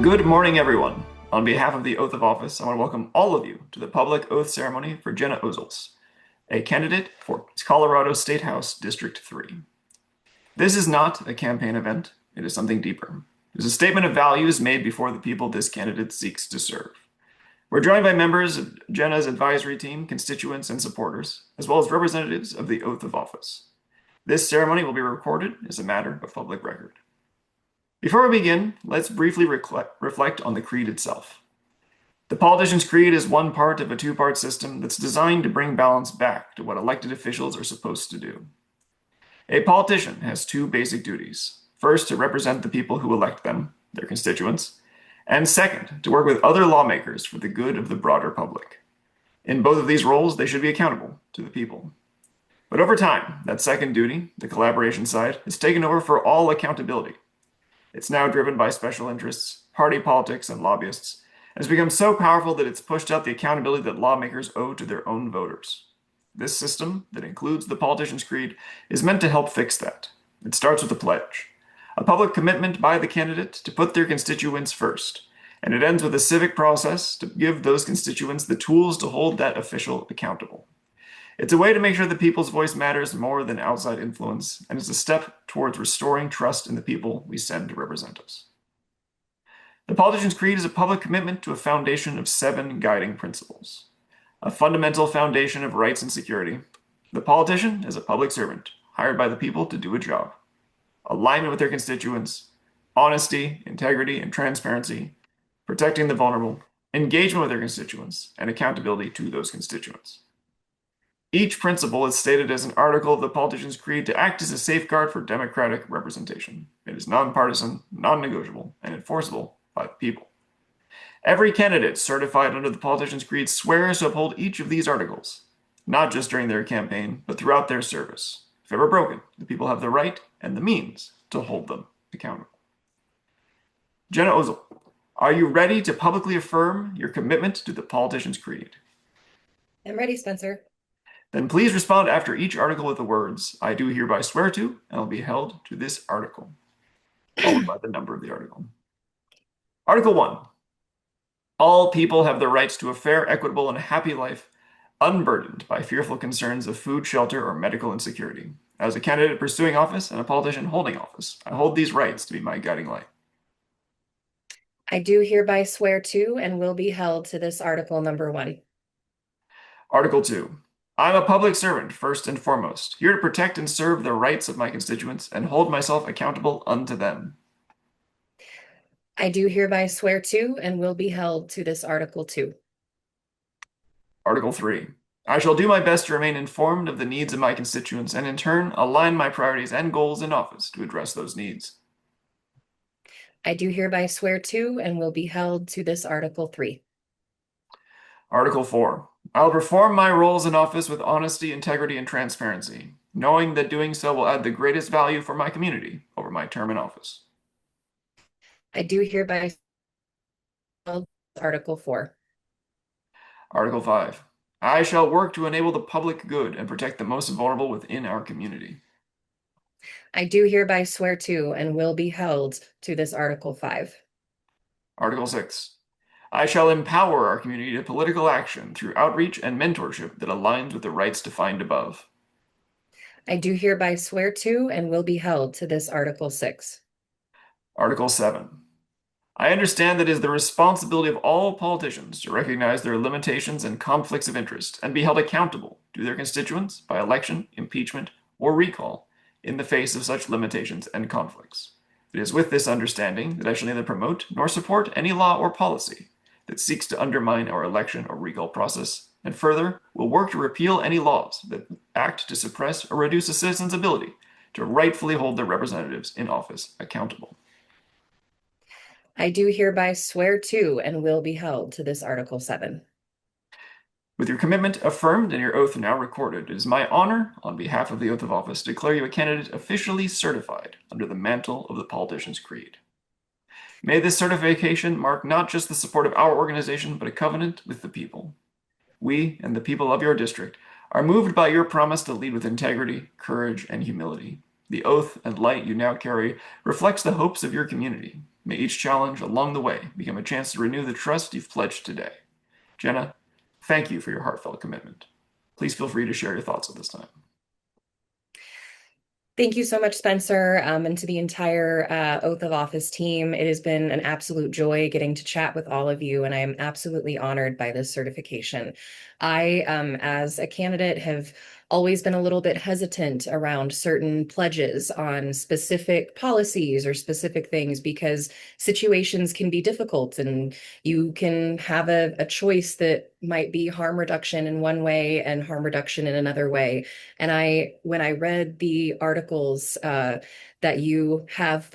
Good morning, everyone. On behalf of the Oath of Office, I want to welcome all of you to the public oath ceremony for Gena Ozols, a candidate for Colorado State House District 3. This is not a campaign event. It is something deeper. It is a statement of values made before the people this candidate seeks to serve. We're joined by members of Gena's advisory team, constituents, and supporters, as well as representatives of the Oath of Office. This ceremony will be recorded as a matter of public record. Before we begin, let's briefly reflect on the creed itself. The politician's creed is one part of a two-part system that's designed to bring balance back to what elected officials are supposed to do. A politician has two basic duties. First, to represent the people who elect them, their constituents, and second, to work with other lawmakers for the good of the broader public. In both of these roles, they should be accountable to the people. But over time, that second duty, the collaboration side, has taken over for all accountability. It's now driven by special interests, party politics, and lobbyists, and has become so powerful that it's pushed out the accountability that lawmakers owe to their own voters. This system, that includes the politician's creed, is meant to help fix that. It starts with a pledge, a public commitment by the candidate to put their constituents first, and it ends with a civic process to give those constituents the tools to hold that official accountable. It's a way to make sure the people's voice matters more than outside influence, and it's a step towards restoring trust in the people we send to represent us. The politician's creed is a public commitment to a foundation of 7 guiding principles. A fundamental foundation of rights and security. The politician is a public servant, hired by the people to do a job. Alignment with their constituents, honesty, integrity, and transparency, protecting the vulnerable, engagement with their constituents, and accountability to those constituents. Each principle is stated as an article of the politician's creed to act as a safeguard for democratic representation. It is nonpartisan, non-negotiable, and enforceable by the people. Every candidate certified under the politician's creed swears to uphold each of these articles, not just during their campaign, but throughout their service. If ever broken, the people have the right and the means to hold them accountable. Gena Ozols, are you ready to publicly affirm your commitment to the politician's creed? I'm ready, Spencer. Then please respond after each article with the words, "I do hereby swear to," and will be held to this article, followed by the number of the article. Article 1. All people have the rights to a fair, equitable, and happy life, unburdened by fearful concerns of food, shelter, or medical insecurity. As a candidate pursuing office and a politician holding office, I hold these rights to be my guiding light. I do hereby swear to and will be held to this article number 1. Article 2. I am a public servant, first and foremost, here to protect and serve the rights of my constituents and hold myself accountable unto them. I do hereby swear to and will be held to this article 2. Article 3. I shall do my best to remain informed of the needs of my constituents and in turn align my priorities and goals in office to address those needs. I do hereby swear to and will be held to this article 3. Article 4. I will perform my roles in office with honesty, integrity, and transparency, knowing that doing so will add the greatest value for my community over my term in office. I do hereby held article 4. Article 5. I shall work to enable the public good and protect the most vulnerable within our community. I do hereby swear to and will be held to this article 5. Article 6. I shall empower our community to political action through outreach and mentorship that aligns with the rights defined above. I do hereby swear to and will be held to this article 6. Article 7. I understand that it is the responsibility of all politicians to recognize their limitations and conflicts of interest and be held accountable to their constituents by election, impeachment, or recall in the face of such limitations and conflicts. It is with this understanding that I shall neither promote nor support any law or policy that seeks to undermine our election or recall process, and further, will work to repeal any laws that act to suppress or reduce a citizen's ability to rightfully hold their representatives in office accountable. I do hereby swear to and will be held to this article 7. With your commitment affirmed and your oath now recorded, it is my honor, on behalf of the oath of office, to declare you a candidate officially certified under the mantle of the politician's creed. May this certification mark not just the support of our organization, but a covenant with the people. We and the people of your district are moved by your promise to lead with integrity, courage, and humility. The oath and light you now carry reflects the hopes of your community. May each challenge along the way become a chance to renew the trust you've pledged today. Gena, thank you for your heartfelt commitment. Please feel free to share your thoughts at this time. Thank you so much, Spencer, and to the entire Oath of Office team. It has been an absolute joy getting to chat with all of you, and I am absolutely honored by this certification. I, as a candidate, have always been a little bit hesitant around certain pledges on specific policies or specific things because situations can be difficult and you can have a choice that might be harm reduction in one way and harm reduction in another way. And when I read the articles that you have,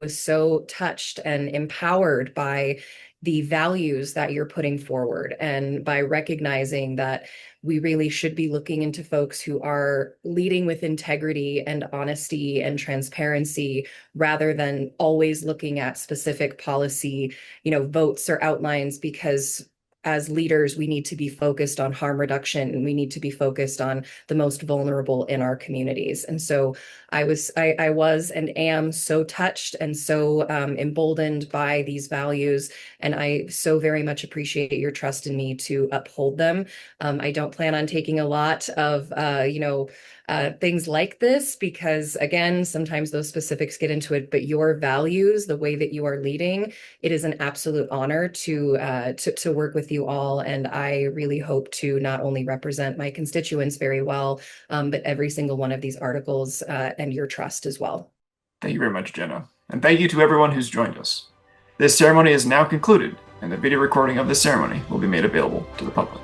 was so touched and empowered by the values that you're putting forward and by recognizing that we really should be looking into folks who are leading with integrity and honesty and transparency rather than always looking at specific policy, votes or outlines, because as leaders, we need to be focused on harm reduction and we need to be focused on the most vulnerable in our communities. And so I was and am so touched and so emboldened by these values, and I so very much appreciate your trust in me to uphold them. I don't plan on taking a lot of things like this because, again, sometimes those specifics get into it. But your values, the way that you are leading, it is an absolute honor to work with you all, and I really hope to not only represent my constituents very well, but every single one of these articles and your trust as well. Thank you very much, Gena. And thank you to everyone who's joined us. This ceremony is now concluded, and the video recording of this ceremony will be made available to the public.